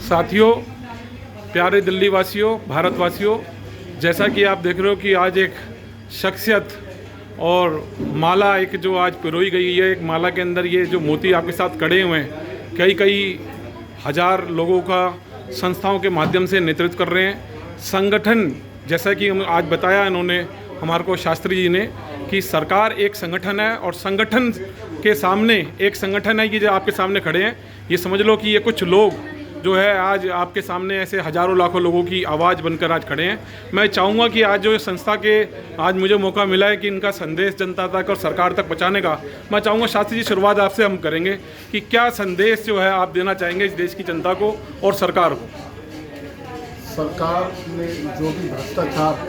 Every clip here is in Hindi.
साथियों, प्यारे दिल्ली वासियों, भारतवासियों, जैसा कि आप देख रहे हो कि आज एक शख्सियत और माला एक जो आज पिरोई गई है, एक माला के अंदर ये जो मोती आपके साथ कड़े हुए हैं, कई हज़ार लोगों का संस्थाओं के माध्यम से नेतृत्व कर रहे हैं। संगठन, जैसा कि आज बताया इन्होंने हमारे को शास्त्री जी ने, कि सरकार एक संगठन है और संगठन के सामने एक संगठन है कि जो आपके सामने खड़े हैं। ये समझ लो कि ये कुछ लोग जो है आज आपके सामने ऐसे हज़ारों लाखों लोगों की आवाज़ बनकर आज खड़े हैं। मैं चाहूँगा कि आज जो संस्था के आज मुझे मौका मिला है कि इनका संदेश जनता तक और सरकार तक पहुँचाने का, मैं चाहूँगा शास्त्री जी शुरुआत आपसे हम करेंगे कि क्या संदेश जो है आप देना चाहेंगे इस देश की जनता को और सरकार को। सरकार में जो भी भ्रष्टाचार,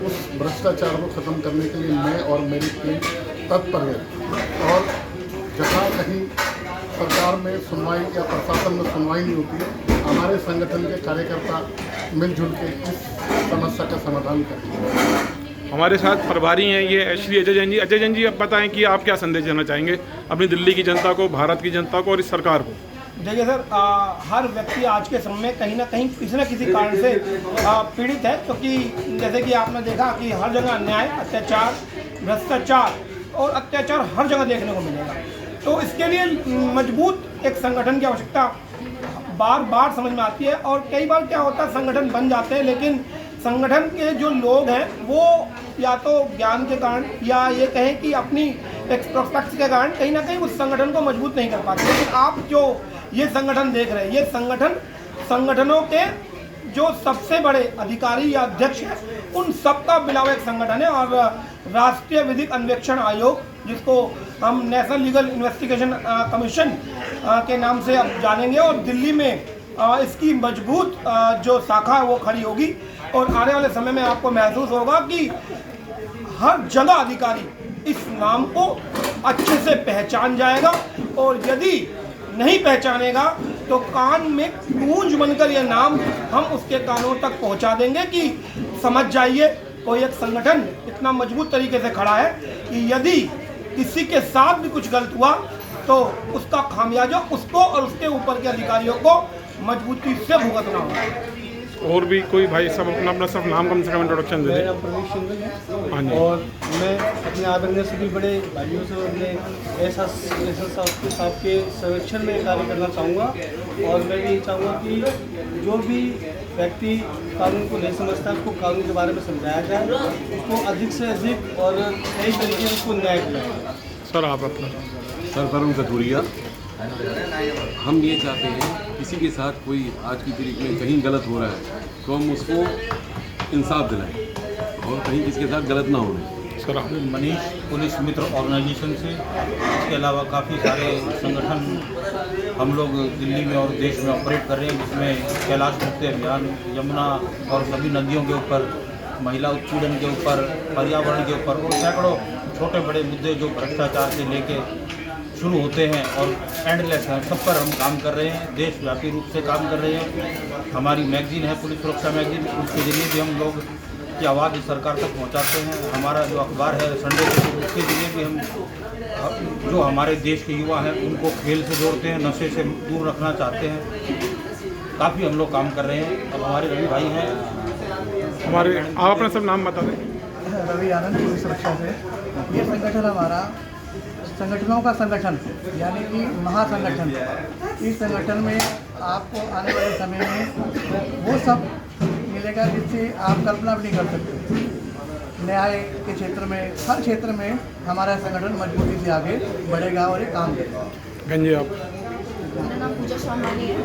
उस भ्रष्टाचार को ख़त्म करने के लिए मैं और मेरी टीम तत्पर है। और जहाँ कहीं सरकार में सुनवाई या प्रशासन में सुनवाई नहीं होती है, हमारे संगठन के कार्यकर्ता मिलजुल के इस समस्या का समाधान करेंगे। हमारे साथ प्रभारी हैं ये श्री अजय जैन जी। अजय जैन जी, अब बताएं कि आप क्या संदेश देना चाहेंगे अपनी दिल्ली की जनता को, भारत की जनता को और इस सरकार को। देखिए सर, हर व्यक्ति आज के समय में कहीं ना कहीं किसी न किसी कारण से पीड़ित है, क्योंकि जैसे कि आपने देखा कि हर जगह अन्याय, अत्याचार, भ्रष्टाचार और अत्याचार हर जगह देखने को मिलेगा। तो इसके लिए मजबूत एक संगठन की आवश्यकता बार बार समझ में आती है। और कई बार क्या होता है, संगठन बन जाते हैं लेकिन संगठन के जो लोग हैं वो या तो ज्ञान के कारण या ये कहें कि अपनी एक्सप्रोस्पेक्ट्स के कारण कहीं ना कहीं उस संगठन को मजबूत नहीं कर पाते। लेकिन आप जो ये संगठन देख रहे हैं, ये संगठनों के जो सबसे बड़े अधिकारी या अध्यक्ष हैं, उन सबका मिलावा एक संगठन है। और राष्ट्रीय विधिक अन्वेषण आयोग, जिसको हम नेशनल लीगल इन्वेस्टिगेशन कमीशन के नाम से अब जानेंगे, और दिल्ली में इसकी मजबूत जो शाखा है वो खड़ी होगी। और आने वाले समय में आपको महसूस होगा कि हर जगह अधिकारी इस नाम को अच्छे से पहचान जाएगा, और यदि नहीं पहचानेगा तो कान में गूंज बनकर यह नाम हम उसके कानों तक पहुंचा देंगे कि समझ जाइए, कोई एक संगठन इतना मजबूत तरीके से खड़ा है कि यदि किसी के साथ भी कुछ गलत हुआ तो उसका खामियाजा उसको और उसके ऊपर के अधिकारियों को मजबूती से भुगतना होगा। और भी कोई भाई सब अपना सब नाम कम से कम इंट्रोडक्शन दे दें। मेरा प्रवेश सिंगल है। हाँ जी। और मैं अपने आदरणीय सभी बड़े भाइयों से अपने ऐसा साहब के संरक्षण में कार्य करना चाहूँगा। और मैं भी चाहूँगा कि जो भी व्यक्ति कानून को नहीं समझता, उसको कानून के बारे में समझाया जाए, उसको अधिक से अधिक और सही तरीके से उसको न्याय दिलाया। सर आप अपना। सर तरुण कथूरिया। हम ये चाहते हैं किसी के साथ कोई आज की तारीख में कहीं गलत हो रहा है तो हम उसको इंसाफ दिलाएं और कहीं किसी के साथ गलत ना हो रहे। सर आप। मनीष, पुलिस मित्र ऑर्गेनाइजेशन से। इसके अलावा काफ़ी सारे संगठन हम लोग दिल्ली में और देश में ऑपरेट कर रहे हैं, जिसमें कैलाश मुक्ति अभियान, यमुना और सभी नदियों के ऊपर, महिला उत्पीड़न के ऊपर, पर्यावरण के ऊपर और सैकड़ों छोटे बड़े मुद्दे जो भ्रष्टाचार से लेके शुरू होते हैं और एंडलेस हैं, सब पर हम काम कर रहे हैं। देशव्यापी रूप से काम कर रहे हैं। हमारी मैगजीन है पुलिस सुरक्षा मैगजीन, उसके जरिए भी हम लोग की आवाज़ सरकार तक पहुंचाते हैं। हमारा जो अखबार है संडे को, उसके जरिए भी हम जो हमारे देश के युवा हैं उनको खेल से जोड़ते हैं, नशे से दूर रखना चाहते हैं। काफ़ी हम लोग काम कर रहे हैं। अब हमारे रवि भाई हैं, हमारे, आप अपना सब नाम बता दें। रवि आनंद, पुलिस सुरक्षा से। ये संगठन हमारा संगठनों का संगठन यानी कि महासंगठन। इस संगठन में आपको आने वाले समय में वो सब मिलेगा जिससे आप कल्पना भी नहीं कर सकते। न्याय के क्षेत्र में, हर क्षेत्र में हमारा संगठन मजबूती से आगे बढ़ेगा और ये काम करेगा। गंजे आप। मेरा नाम पूजा शामानी है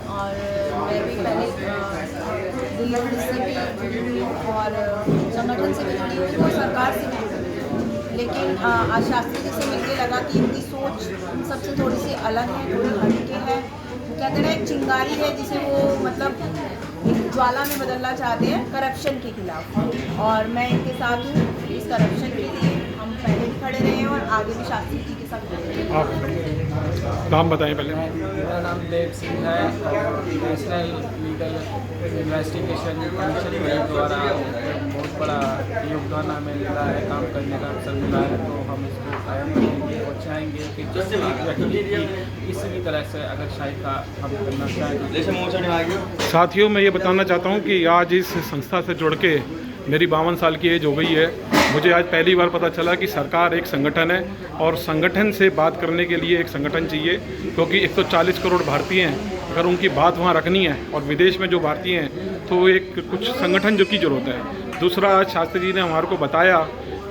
और मैं भी पहले दिल्ली पुलिस से भी जुड़ी हुई हूँ और संगठन से भी जुड़ी हुई हूँ और सरकार से भी जुड़ी हुई हूँ। लेकिन आज शास्त्री जी से मिलकर लगा कि इनकी सोच सबसे थोड़ी सी अलग है, थोड़ी हटके है। वो क्या करें, एक चिंगारी है जिसे वो मतलब एक ज्वाला में बदलना चाहते हैं करप्शन के खिलाफ। और मैं इनके साथ हूँ। इस करप्शन के लिए हम पहले भी खड़े रहे हैं और आगे भी शास्त्री जी के साथ खड़े रहेंगे। आप नाम बताएं पहले। मेरा नाम देव सिंह है और नेशनल लीगल इन्वेस्टिगेशन कमीशन के द्वारा बहुत बड़ा योगदान हमें मिला है, काम करने का अवसर मिला है, तो हम इसको कायम रखेंगे। चाहेंगे कि जिस किसी भी तरह से अगर शायद का हम करना चाहें। साथियों, मैं ये बताना चाहता हूँ कि आज इस संस्था से जुड़ के मेरी 52 साल की एज हो गई है। मुझे आज पहली बार पता चला कि सरकार एक संगठन है और संगठन से बात करने के लिए एक संगठन चाहिए, क्योंकि एक तो 40 करोड़ भारतीय हैं, अगर उनकी बात वहाँ रखनी है और विदेश में जो भारतीय हैं तो एक कुछ संगठन जो की ज़रूरत है। दूसरा, आज शास्त्री जी ने हमारे को बताया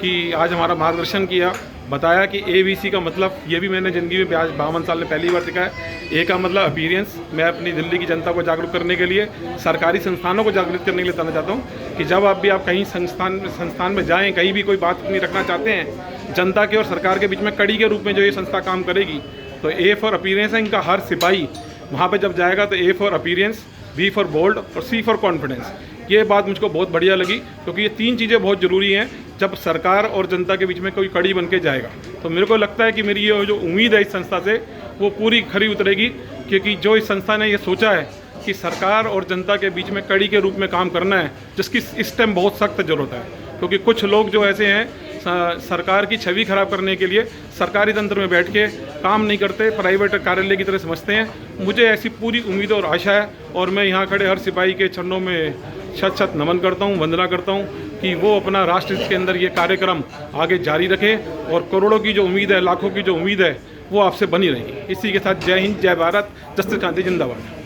कि आज हमारा मार्गदर्शन किया, बताया कि ABC का मतलब, ये भी मैंने ज़िंदगी में 52 साल में पहली बार सीखा है। A का मतलब अपीयरेंस। मैं अपनी दिल्ली की जनता को जागरूक करने के लिए, सरकारी संस्थानों को जागरूक करने के लिए बताना चाहता हूँ कि जब आप कहीं संस्थान में जाएं, कहीं भी कोई बात नहीं रखना चाहते हैं, जनता के और सरकार के बीच में कड़ी के रूप में जो ये संस्था काम करेगी, तो A फॉर अपीयरेंस है। इनका हर सिपाही वहाँ पर जब जाएगा तो A for appearance, B for bold और C फॉर कॉन्फिडेंस। ये बात मुझको बहुत बढ़िया लगी, क्योंकि ये 3 चीज़ें बहुत ज़रूरी हैं जब सरकार और जनता के बीच में कोई कड़ी बन के जाएगा। तो मेरे को लगता है कि मेरी ये जो उम्मीद है इस संस्था से, वो पूरी खरी उतरेगी, क्योंकि जो इस संस्था ने ये सोचा है कि सरकार और जनता के बीच में कड़ी के रूप में काम करना है, जिसकी इस टाइम बहुत सख्त ज़रूरत है। क्योंकि कुछ लोग जो ऐसे हैं, सरकार की छवि खराब करने के लिए सरकारी तंत्र में बैठ के काम नहीं करते, प्राइवेट कार्यालय की तरह समझते हैं। मुझे ऐसी पूरी उम्मीद और आशा है, और मैं यहाँ खड़े हर सिपाही के चरणों में शत शत नमन करता हूँ, वंदना करता हूँ कि वो अपना राष्ट्र के अंदर ये कार्यक्रम आगे जारी रखे, और करोड़ों की जो उम्मीद है, लाखों की जो उम्मीद है, वो आपसे बनी रहेगी। इसी के साथ जय हिंद, जय भारत, जस्टिस क्रांति जिंदाबाद।